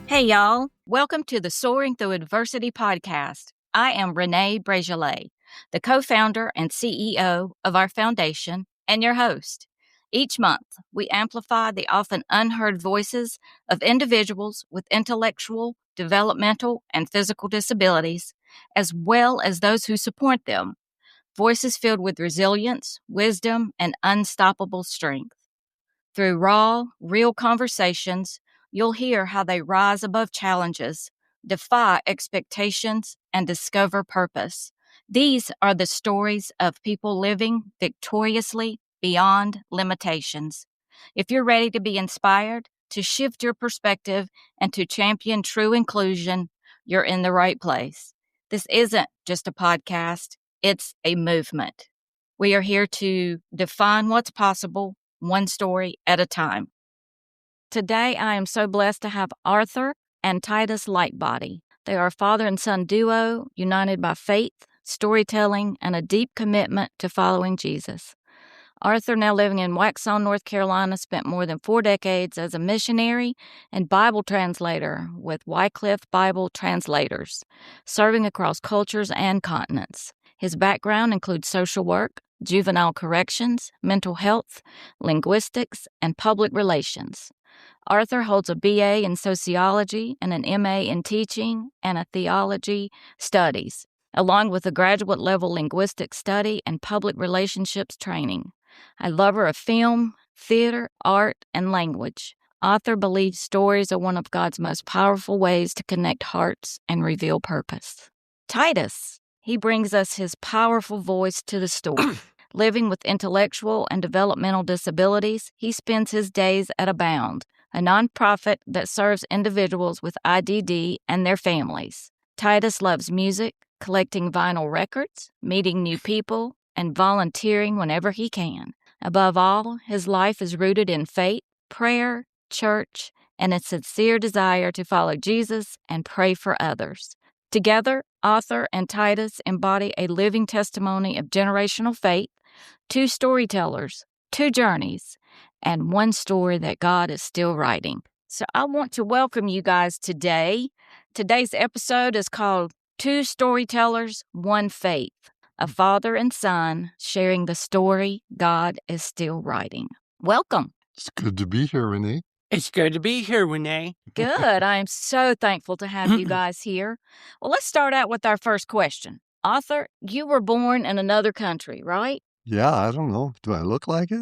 Hey, y'all. Welcome to the Soaring Through Adversity podcast. I am Renee Bregelet, the co-founder and CEO of our foundation and your host. Each month, we amplify the often unheard voices of individuals with intellectual, developmental, and physical disabilities, as well as those who support them. Voices filled with resilience, wisdom, and unstoppable strength. Through raw, real conversations, you'll hear how they rise above challenges, defy expectations, and discover purpose. These are the stories of people living victoriously beyond limitations. If you're ready to be inspired, to shift your perspective, and to champion true inclusion, you're in the right place. This isn't just a podcast, it's a movement. We are here to define what's possible one story at a time. Today, I am so blessed to have Arthur and Titus Lightbody. They are a father and son duo united by faith, storytelling, and a deep commitment to following Jesus. Arthur, now living in Waxhaw, North Carolina, spent more than 4 decades as a missionary and Bible translator with Wycliffe Bible Translators, serving across cultures and continents. His background includes social work, juvenile corrections, mental health, linguistics, and public relations. Arthur holds a BA in sociology and an MA in teaching and a theology studies, along with a graduate-level linguistics study and public relationships training. A lover of film, theater, art, and language, Arthur believes stories are one of God's most powerful ways to connect hearts and reveal purpose. Titus, he brings us his powerful voice to the story. Living with intellectual and developmental disabilities, he spends his days at Abound, a nonprofit that serves individuals with IDD and their families. Titus loves music, collecting vinyl records, meeting new people, and volunteering whenever he can. Above all, his life is rooted in faith, prayer, church, and a sincere desire to follow Jesus and pray for others. Together, Arthur and Titus embody a living testimony of generational faith, 2 storytellers, 2 journeys, and 1 story that God is still writing. So I want to welcome you guys today. Today's episode is called 2 Storytellers, 1 Faith, a father and son sharing the story God is still writing. Welcome. It's good to be here, Renee. It's good to be here, Renee. Good. I am so thankful to have you guys here. Well, let's start out with our first question. Arthur, you were born in another country, right? Yeah, I don't know. Do I look like it?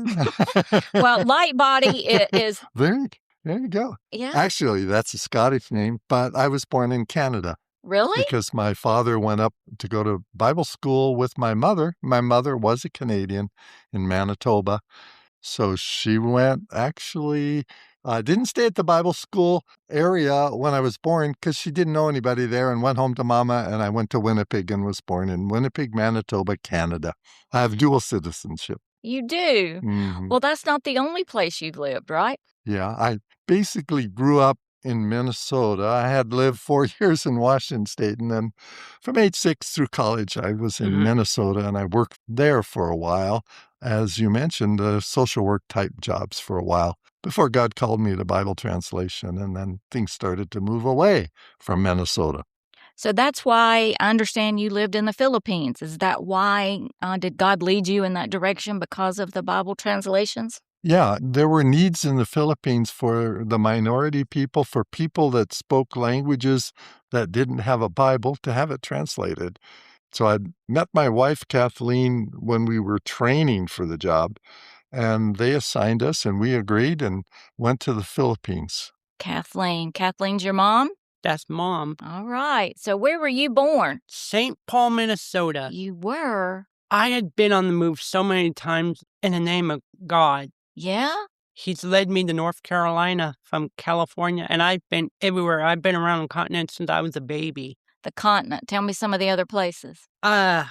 Well, Lightbody is... There you go. Yeah. Actually, that's a Scottish name, but I was born in Canada. Really? Because my father went up to go to Bible school with my mother. My mother was a Canadian in Manitoba. So she went, actually, didn't stay at the Bible school area when I was born because she didn't know anybody there, and went home to Mama, and I went to Winnipeg and was born in Winnipeg, Manitoba, Canada. I have dual citizenship. You do? Mm-hmm. Well, that's not the only place you've lived, right? Yeah, I basically grew up in Minnesota. I had lived 4 years in Washington State, and then from age 6 through college, I was in Minnesota, and I worked there for a while. As you mentioned, social work type jobs for a while before God called me to Bible translation, and then things started to move away from Minnesota. So that's why I understand you lived in the Philippines. Is that why did God lead you in that direction because of the Bible translations? Yeah, there were needs in the Philippines for the minority people, for people that spoke languages that didn't have a Bible, to have it translated. So I met my wife, Kathleen, when we were training for the job, and they assigned us, and we agreed and went to the Philippines. Kathleen. Kathleen's your mom? That's Mom. All right. So where were you born? St. Paul, Minnesota. You were? I had been on the move so many times in the name of God. Yeah? He's led me to North Carolina from California, and I've been everywhere. I've been around the continent since I was a baby. The continent. Tell me some of the other places. As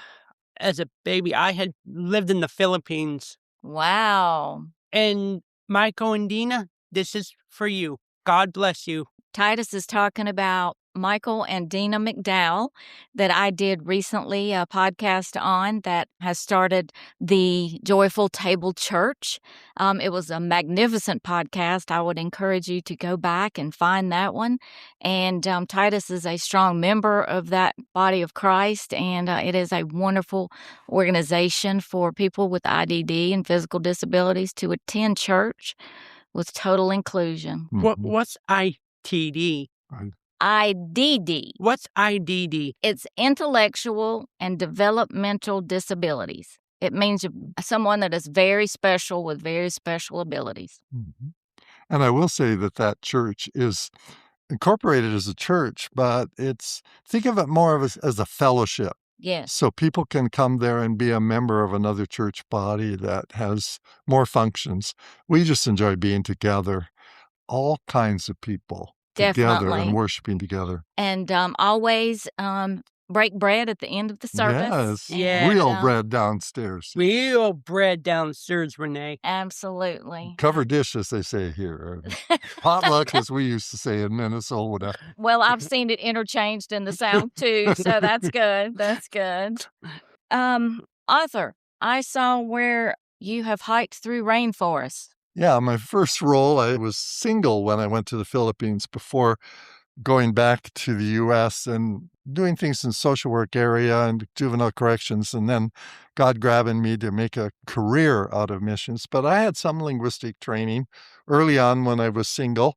a baby, I had lived in the Philippines. Wow. And Michael and Dina, this is for you. God bless you. Titus is talking about Michael and Dina McDowell that I did recently a podcast on that has started the Joyful Table Church. It was a magnificent podcast. I would encourage you to go back and find that one. And Titus is a strong member of that body of Christ, and it is a wonderful organization for people with IDD and physical disabilities to attend church with total inclusion. What's ITD? IDD. What's IDD? It's intellectual and developmental disabilities. It means someone that is very special with very special abilities. Mm-hmm. And I will say that church is incorporated as a church, but think of it more as a fellowship. Yes. So people can come there and be a member of another church body that has more functions. We just enjoy being together, all kinds of people together and worshiping together. And always break bread at the end of the service. Yes. Yeah. Real bread downstairs. Real bread downstairs, Renee. Absolutely. Cover dish, as they say here. Potluck, as we used to say in Minnesota. Well, I've seen it interchanged in the South, too, so that's good. That's good. Arthur, I saw where you have hiked through rainforests. Yeah, my first role, I was single when I went to the Philippines before going back to the U.S. and doing things in social work area and juvenile corrections, and then God grabbing me to make a career out of missions. But I had some linguistic training early on when I was single.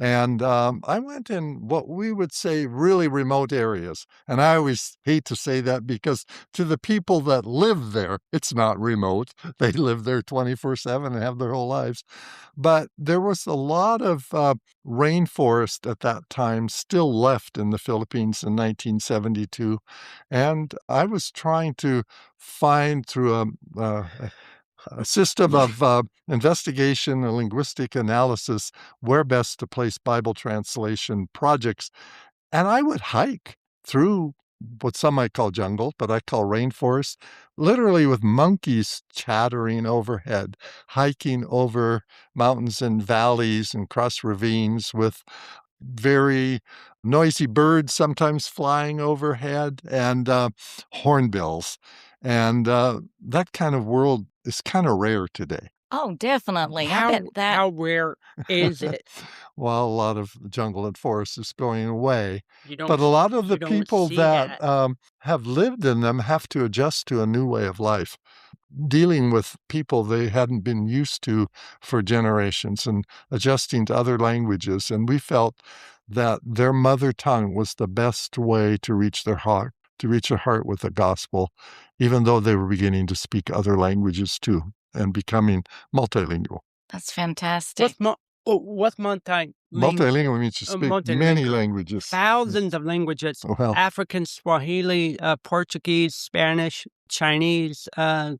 And I went in what we would say really remote areas. And I always hate to say that because to the people that live there, it's not remote. They live there 24/7 and have their whole lives. But there was a lot of rainforest at that time still left in the Philippines in 1972. And I was trying to find through a system of investigation and linguistic analysis where best to place Bible translation projects. And I would hike through what some might call jungle, but I call rainforest, literally with monkeys chattering overhead, hiking over mountains and valleys and cross ravines with very noisy birds sometimes flying overhead and hornbills. And that kind of world is kind of rare today. Oh, definitely. I bet that. How rare is it? Well, a lot of jungle and forest is going away. But a lot of the people that have lived in them have to adjust to a new way of life, dealing with people they hadn't been used to for generations and adjusting to other languages. And we felt that their mother tongue was the best way to reach their heart with the gospel, even though they were beginning to speak other languages too and becoming multilingual. That's fantastic. What's multilingual? Multilingual means you speak many languages. Thousands of languages. Well, African, Swahili, Portuguese, Spanish, Chinese,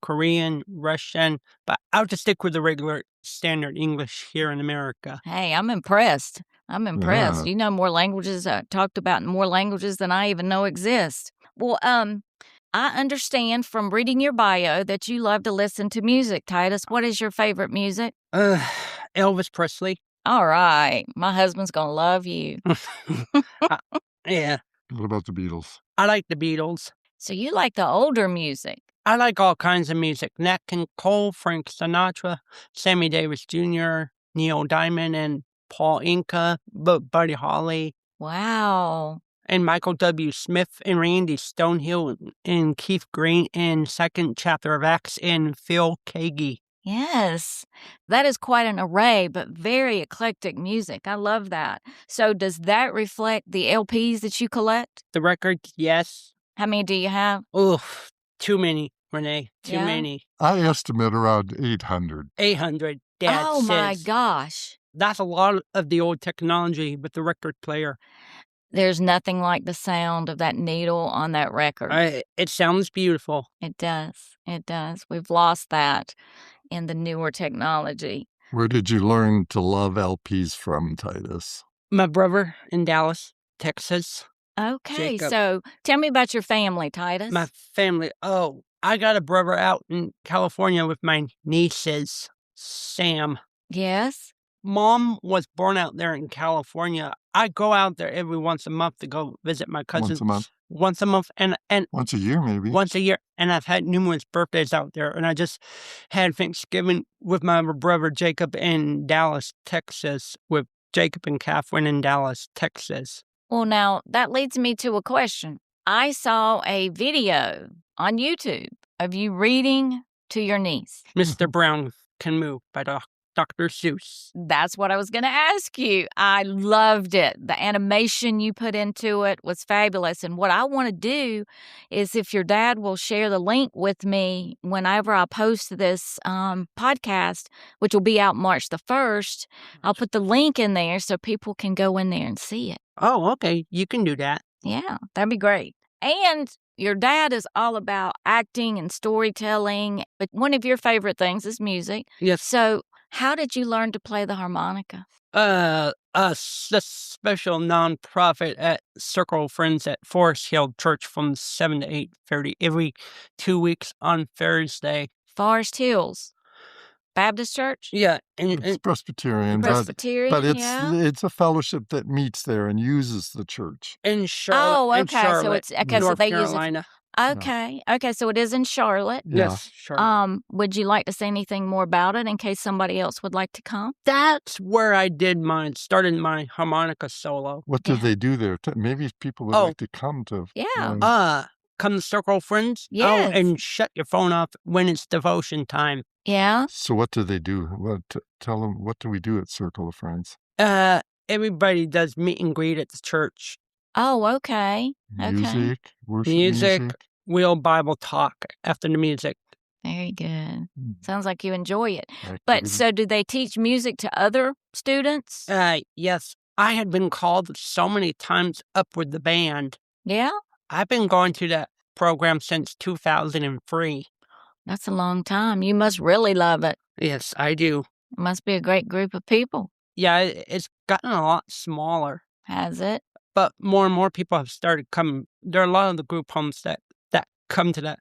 Korean, Russian. But I'll just stick with the regular standard English here in America. Hey, I'm impressed. Yeah. You know more languages, talked about more languages than I even know exist. Well, I understand from reading your bio that you love to listen to music, Titus. What is your favorite music? Elvis Presley. All right. My husband's going to love you. Yeah. What about the Beatles? I like the Beatles. So you like the older music? I like all kinds of music. Nat King Cole, Frank Sinatra, Sammy Davis Jr., Neil Diamond, and Paul Anka, Buddy Holly. Wow. And Michael W. Smith and Randy Stonehill and Keith Green and second chapter of Acts and Phil Keaggy. Yes, that is quite an array, but very eclectic music. I love that. So does that reflect the LPs that you collect? The records, yes. How many do you have? Oh, too many, Renee. Too many. I estimate around 800. 800, Dad says. My gosh. That's a lot of the old technology with the record player. There's nothing like the sound of that needle on that record. It sounds beautiful. It does. It does. We've lost that in the newer technology. Where did you learn to love LPs from, Titus? My brother in Dallas, Texas. Okay, Jacob. So tell me about your family, Titus. My family. Oh, I got a brother out in California with my nieces, Sam. Yes. Mom was born out there in California. I go out there every once a month to go visit my cousins. Once a month, and once a year, maybe. Once a year, and I've had numerous birthdays out there, and I just had Thanksgiving with my brother Jacob in Dallas, Texas, with Jacob and Catherine in Dallas, Texas. Well, now, that leads me to a question. I saw a video on YouTube of you reading to your niece. Mr. Brown Can Move by Dr. Seuss. That's what I was going to ask you. I loved it. The animation you put into it was fabulous. And what I want to do is, if your dad will share the link with me whenever I post this podcast, which will be out March the 1st, I'll put the link in there so people can go in there and see it. Oh, okay. You can do that. Yeah, that'd be great. And your dad is all about acting and storytelling, but one of your favorite things is music. Yes. So how did you learn to play the harmonica? A special nonprofit at Circle of Friends at Forest Hill Church from 7 to 8:30 every 2 weeks on Thursday. Forest Hills Baptist Church? Yeah. It's Presbyterian. Presbyterian, but it's a fellowship that meets there and uses the church. In Charlotte. Oh, okay. Charlotte, so it's okay. North So they Carolina. use it. Okay. No. Okay. So it is in Charlotte. Yeah. Yes, Charlotte. Would you like to say anything more about it in case somebody else would like to come? That's where I started my harmonica solo. What do they do there? Maybe people would like to come to. Yeah. Come to Circle of Friends. Yes. Oh, and shut your phone off when it's devotion time. Yeah. So what do they do? Tell them, what do we do at Circle of Friends? Everybody does meet and greet at the church. Oh, okay. Music, worship music. We'll Bible talk after the music. Very good. Sounds like you enjoy it. But so do they teach music to other students? Yes. I had been called so many times up with the band. Yeah? I've been going to that program since 2003. That's a long time. You must really love it. Yes, I do. It must be a great group of people. Yeah, it's gotten a lot smaller. Has it? But more and more people have started coming. There are a lot of the group homes that come to that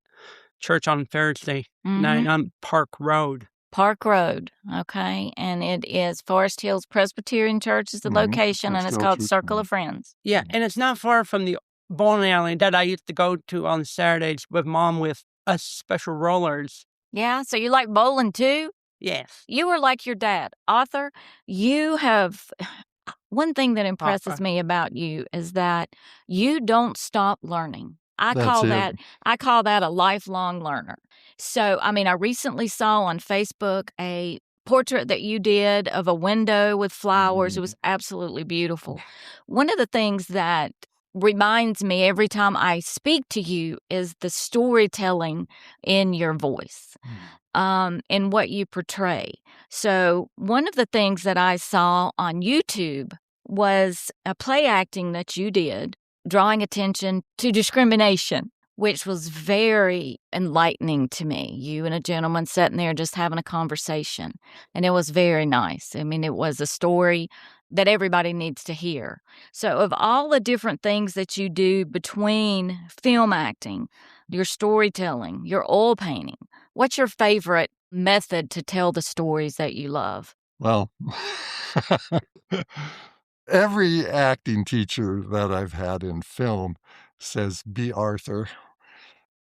church on Thursday night on Park Road. Park Road, okay. And it is Forest Hills Presbyterian Church is the location, and it's called Circle of Friends. Yeah, and it's not far from the bowling alley that I used to go to on Saturdays with Mom with us special rollers. Yeah, so you like bowling too? Yes. You are like your dad. Arthur, you have... One thing that impresses me about you is that you don't stop learning. I call that a lifelong learner. So, I mean, I recently saw on Facebook a portrait that you did of a window with flowers. It was absolutely beautiful. One of the things that reminds me every time I speak to you is the storytelling in your voice, in what you portray. So one of the things that I saw on YouTube was a play acting that you did, drawing attention to discrimination, which was very enlightening to me. You and a gentleman sitting there just having a conversation, and it was very nice. I mean, it was a story that everybody needs to hear. So of all the different things that you do between film acting, your storytelling, your oil painting, what's your favorite method to tell the stories that you love? Well, every acting teacher that I've had in film says, be Arthur.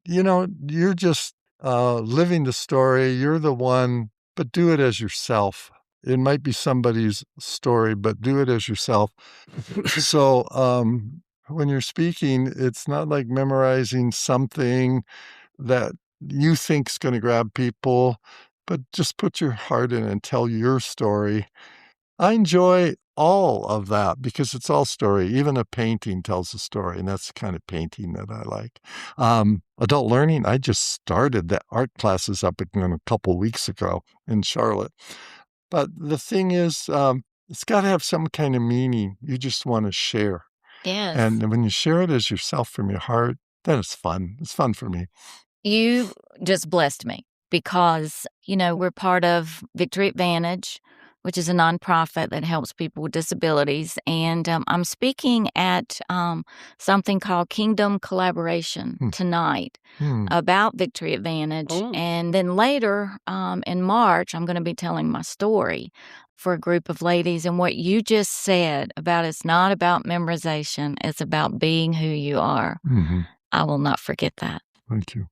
You know, you're just living the story. You're the one, but do it as yourself. It might be somebody's story, but do it as yourself. So when you're speaking, it's not like memorizing something that you think's going to grab people, but just put your heart in and tell your story. I enjoy all of that because it's all story. Even a painting tells a story, and that's the kind of painting that I like. Adult learning, I just started the art classes up again a couple weeks ago in Charlotte. But the thing is, it's got to have some kind of meaning. You just want to share. Yes. And when you share it as yourself from your heart, then it's fun. It's fun for me. You just blessed me because, you know, we're part of Victory Advantage, which is a nonprofit that helps people with disabilities. And I'm speaking at something called Kingdom Collaboration tonight about Victory Advantage. And then later in March, I'm going to be telling my story for a group of ladies. And what you just said about it's not about memorization, it's about being who you are. I will not forget that. Thank you.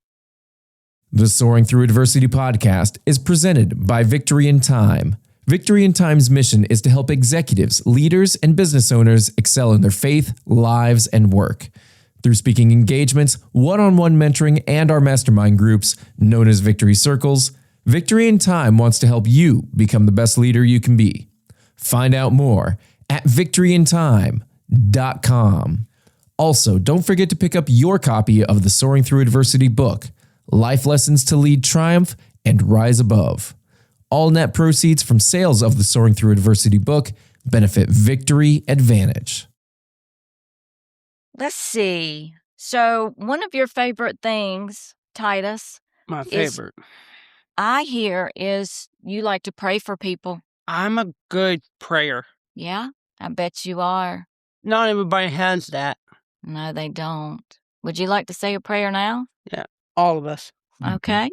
The Soaring Through Adversity podcast is presented by Victory in Time. Victory in Time's mission is to help executives, leaders, and business owners excel in their faith, lives, and work. Through speaking engagements, one-on-one mentoring, and our mastermind groups, known as Victory Circles, Victory in Time wants to help you become the best leader you can be. Find out more at victoryintime.com. Also, don't forget to pick up your copy of the Soaring Through Adversity book, Life Lessons to Lead Triumph and Rise Above. All net proceeds from sales of the Soaring Through Adversity book benefit Victory Advantage. Let's see. So one of your favorite things, Titus, My favorite. I hear is you like to pray for people. I'm a good prayer. Yeah, I bet you are. Not everybody has that. No, they don't. Would you like to say a prayer now? Yeah, all of us. Okay.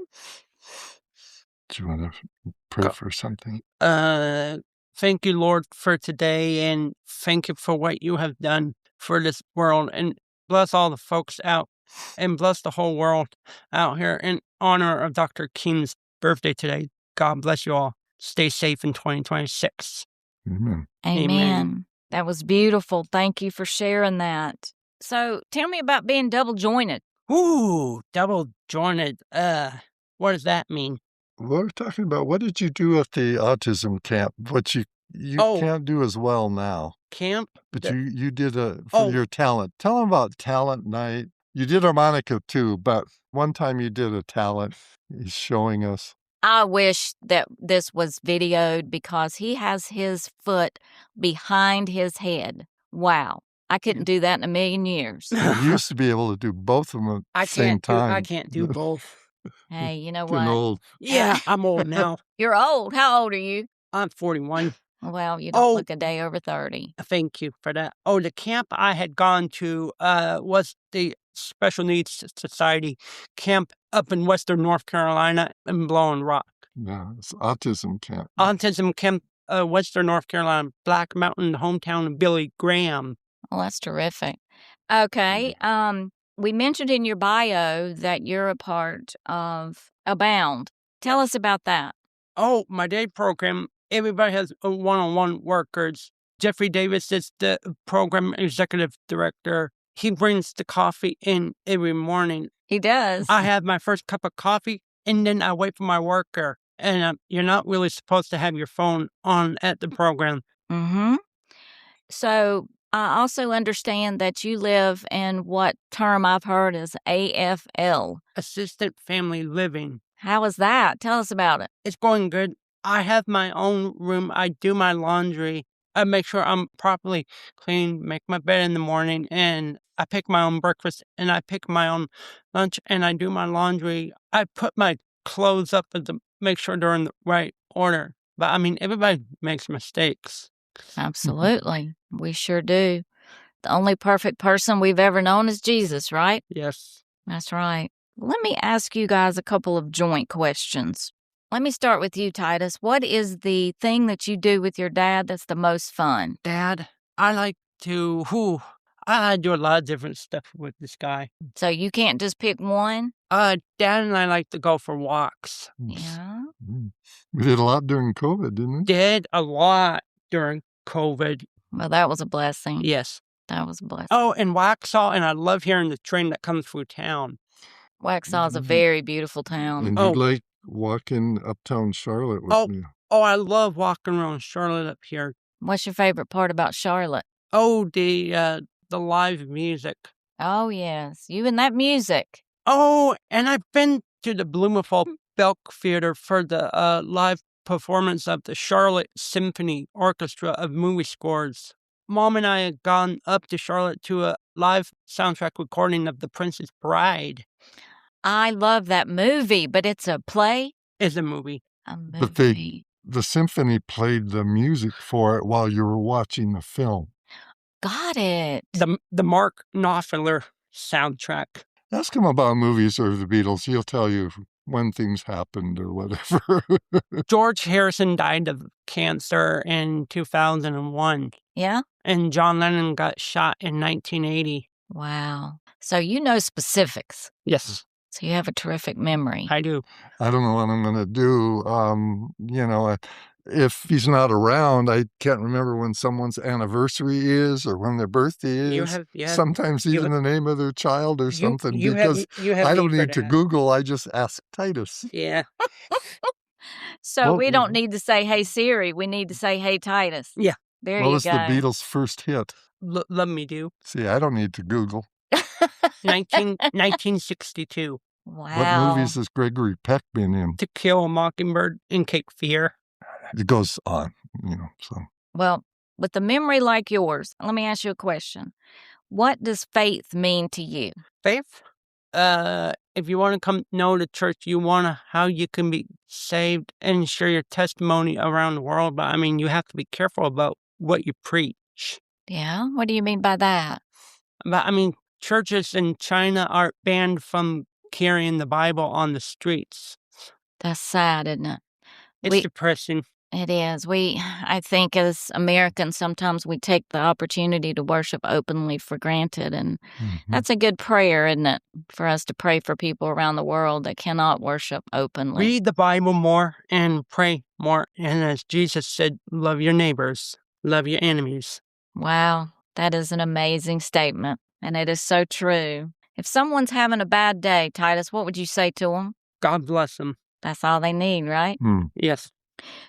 Do you want to pray for something? Thank you, Lord, for today, and thank you for what you have done for this world, and bless all the folks out, and bless the whole world out here in honor of Dr. King's birthday today. God bless you all. Stay safe in 2026. Amen. Amen. That was beautiful. Thank you for sharing that. So tell me about being double jointed. Ooh, double jointed. What does that mean? We're talking about what did you do at the autism camp? What you can't do as well now. Camp? But you did for your talent. Tell them about talent night. You did harmonica too, but one time you did a talent. He's showing us. I wish that this was videoed because he has his foot behind his head. Wow. I couldn't do that in a million years. You used to be able to do both of them at the same time. I can't do both. Hey, you know Getting what? old. Yeah, I'm old now. You're old. How old are you? I'm 41. Well, you don't look a day over 30. Thank you for that. Oh, the camp I had gone to was the Special Needs Society camp up in Western North Carolina in Blowing Rock. Yeah, it's autism camp. Autism camp, Western North Carolina, Black Mountain, hometown of Billy Graham. Well, that's terrific. Okay. We mentioned in your bio that you're a part of Abound. Tell us about that. Oh, my day program, everybody has one-on-one workers. Jeffrey Davis is the program executive director. He brings the coffee in every morning. He does. I have my first cup of coffee, and then I wait for my worker. And you're not really supposed to have your phone on at the program. Mm-hmm. So I also understand that you live in what term I've heard is AFL. Assisted Family Living. How is that? Tell us about it. It's going good. I have my own room. I do my laundry. I make sure I'm properly clean, make my bed in the morning, and I pick my own breakfast, and I pick my own lunch, and I do my laundry. I put my clothes up to make sure they're in the right order. But, I mean, everybody makes mistakes. Absolutely. We sure do. The only perfect person we've ever known is Jesus, right? Yes. That's right. Let me ask you guys a couple of joint questions. Let me start with you, Titus. What is the thing that you do with your dad that's the most fun? Dad, I like to do a lot of different stuff with this guy. So you can't just pick one? Dad and I like to go for walks. Yeah. We did a lot during COVID, didn't we? Did a lot during COVID. Well, that was a blessing. Yes. That was a blessing. Oh, and Waxhaw, and I love hearing the train that comes through town. Waxhaw is a very beautiful town. And you'd like walking uptown Charlotte with me. Oh, I love walking around Charlotte up here. What's your favorite part about Charlotte? Oh, the live music. Oh, yes. You and that music. Oh, and I've been to the Blumenthal Belk Theater for the live performance of the Charlotte Symphony Orchestra of movie scores. Mom and I had gone up to Charlotte to a live soundtrack recording of The Princess Bride. I love that movie, but it's a play? It's a movie. A movie. But they the symphony played the music for it while you were watching the film. Got it. The Mark Knopfler soundtrack. Ask him about movies or the Beatles. He'll tell you when things happened or whatever. George Harrison died of cancer in 2001. Yeah? And John Lennon got shot in 1980. Wow. So you know specifics. Yes, So you have a terrific memory. I do. I don't know what I'm going to do. If he's not around, I can't remember when someone's anniversary is or when their birthday is. Sometimes even the name of their child or something. Because I don't need to Google. I just ask Titus. Yeah. So we don't need to say, hey, Siri. We need to say, hey, Titus. Yeah. There you go. What was the Beatles' first hit? Love Me Do. See, I don't need to Google. 1962. Wow. What movies has Gregory Peck been in? To Kill a Mockingbird and Cape Fear. It goes on, so. Well, with a memory like yours, let me ask you a question. What does faith mean to you? Faith? If you want to come know the church, how you can be saved and share your testimony around the world. But you have to be careful about what you preach. Yeah? What do you mean by that? But churches in China are banned from carrying the Bible on the streets. That's sad, isn't it? It's depressing. It is. I think as Americans, sometimes we take the opportunity to worship openly for granted. And that's a good prayer, isn't it? For us to pray for people around the world that cannot worship openly. Read the Bible more and pray more. And as Jesus said, love your neighbors, love your enemies. Wow. That is an amazing statement. And it is so true. If someone's having a bad day, Titus, what would you say to them? God bless them. That's all they need, right? Yes.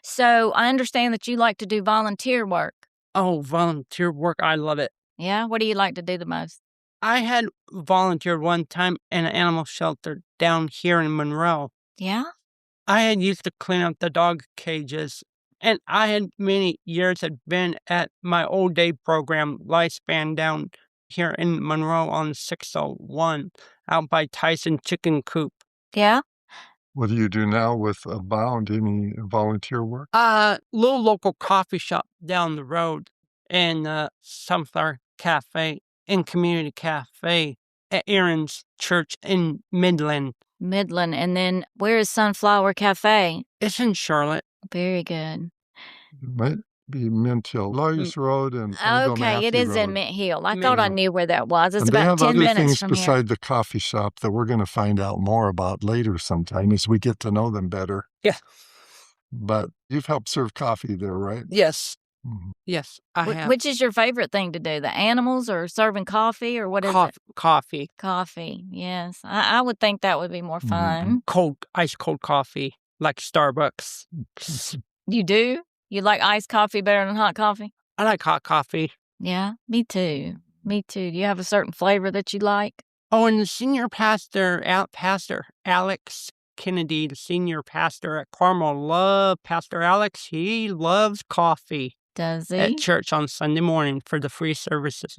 So I understand that you like to do volunteer work. Oh, volunteer work. I love it. Yeah? What do you like to do the most? I had volunteered one time in an animal shelter down here in Monroe. Yeah? I had used to clean up the dog cages, and I had many years had been at my old day program lifespan down here in Monroe on 601 out by Tyson Chicken Coop. Yeah? What do you do now with Abound? Any volunteer work? Little local coffee shop down the road and Sunflower Cafe and Community Cafe at Aaron's Church in Midland. And then where is Sunflower Cafe? It's in Charlotte. Very good. It might be Mint Hill, Lawyers Road, and okay, it is in Mint Hill. I thought I knew where that was. It's about 10 minutes from here. They have other things beside the coffee shop that we're going to find out more about later sometime as we get to know them better. Yeah. But you've helped serve coffee there, right? Yes. Yes, I have. Which is your favorite thing to do? The animals or serving coffee or what is it? Coffee. Coffee, yes. I would think that would be more fun. Ice cold coffee, like Starbucks. You do? You like iced coffee better than hot coffee? I like hot coffee. Yeah, me too. Do you have a certain flavor that you like? Oh, and the senior pastor, Pastor Alex Kennedy, the senior pastor at Carmel, Pastor Alex. He loves coffee. Does he? At church on Sunday morning for the free services.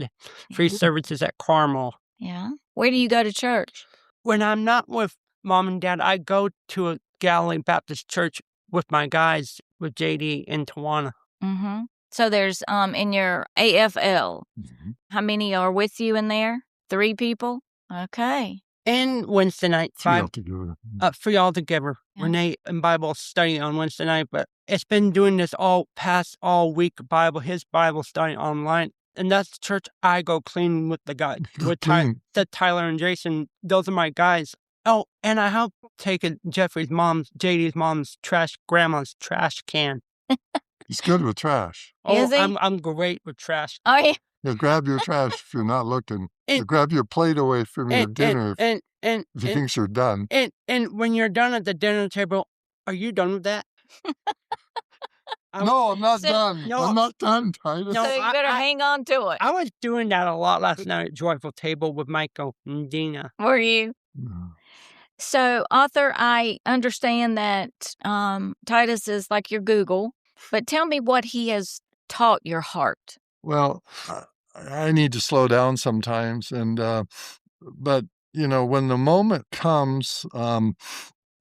Free services at Carmel. Yeah. Where do you go to church? When I'm not with Mom and Dad, I go to a Galilee Baptist church with my guys, with JD and Tawana. Mm-hmm. So there's in your AFL, how many are with you in there? 3 people? Okay. And Wednesday night, 5. Free altogether. Yeah. Renee and Bible study on Wednesday night, but it's been doing this all week his Bible study online. And that's the church I go clean with the guys, with Tyler and Jason. Those are my guys. Oh, and I help take JD's mom's grandma's trash can. He's good with trash. Is he? I'm great with trash. Oh, yeah. You grab your trash if you're not looking. You grab your plate away from your dinner if he thinks you're done. And when you're done at the dinner table, are you done with that? No, I'm not done. No, I'm not done, Titus. So you better hang on to it. I was doing that a lot last night at Joyful Table with Michael and Dina. Were you? No. So, Arthur, I understand that Titus is like your Google, but tell me what he has taught your heart. Well, I need to slow down sometimes, but when the moment comes,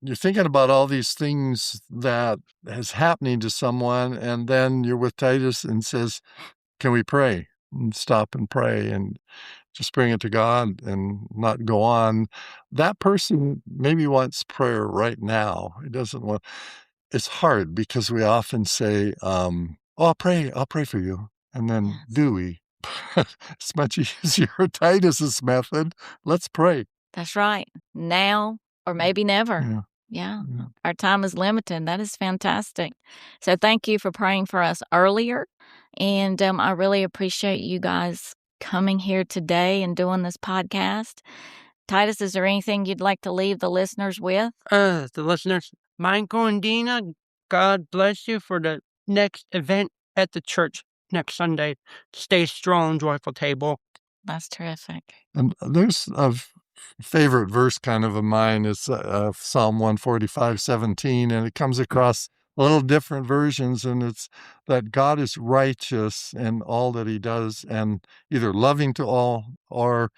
you're thinking about all these things that is happening to someone, and then you're with Titus and says, can we pray? And stop and pray and just bring it to God and not go on. That person maybe wants prayer right now. He doesn't want. It's hard because we often say, oh, I'll pray for you. And then do we? It's much easier. Titus's method. Let's pray. That's right. Now or maybe never. Yeah. Our time is limited. That is fantastic. So thank you for praying for us earlier. And I really appreciate you guys coming here today and doing this podcast. Titus, is there anything you'd like to leave the listeners with? The listeners, Michael and Dina, God bless you for the next event at the church next Sunday. Stay strong, joyful table. That's terrific. And there's a favorite verse kind of mine. It's Psalm 145:17, and it comes across a little different versions, and it's that God is righteous in all that he does, and either loving to all or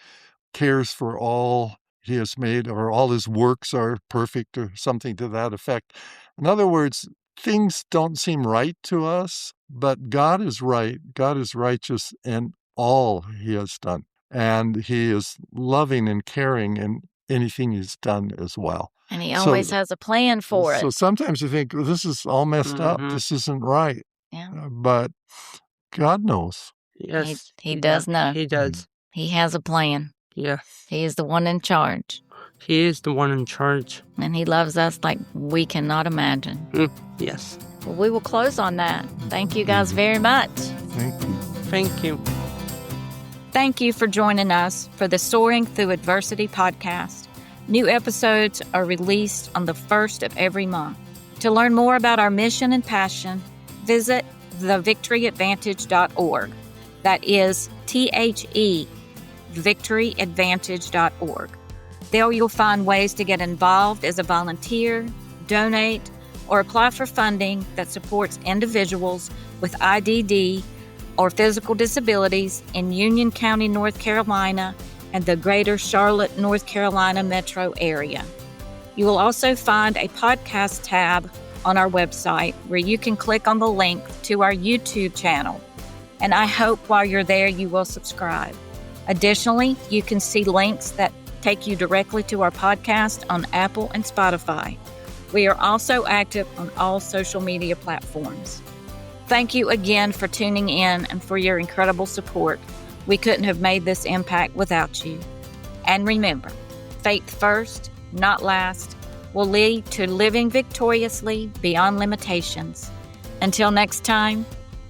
cares for all he has made, or all his works are perfect, or something to that effect. In other words, things don't seem right to us, but God is right. God is righteous in all he has done. And he is loving and caring in anything he's done as well. And he always has a plan for it. So sometimes you think, well, this is all messed up. This isn't right. Yeah. But God knows. Yes. He does know. He does. He has a plan. Yes. He is the one in charge. He is the one in charge. And he loves us like we cannot imagine. Yes. Well, we will close on that. Thank you guys very much. Thank you. Thank you. Thank you for joining us for the Soaring Through Adversity podcast. New episodes are released on the first of every month. To learn more about our mission and passion, visit thevictoryadvantage.org. That is THE, victoryadvantage.org. There you'll find ways to get involved as a volunteer, donate, or apply for funding that supports individuals with IDD or physical disabilities in Union County, North Carolina, and the greater Charlotte, North Carolina metro area. You will also find a podcast tab on our website where you can click on the link to our YouTube channel. And I hope while you're there, you will subscribe. Additionally, you can see links that take you directly to our podcast on Apple and Spotify. We are also active on all social media platforms. Thank you again for tuning in and for your incredible support. We couldn't have made this impact without you. And remember, faith first, not last, will lead to living victoriously beyond limitations. Until next time,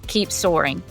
keep soaring.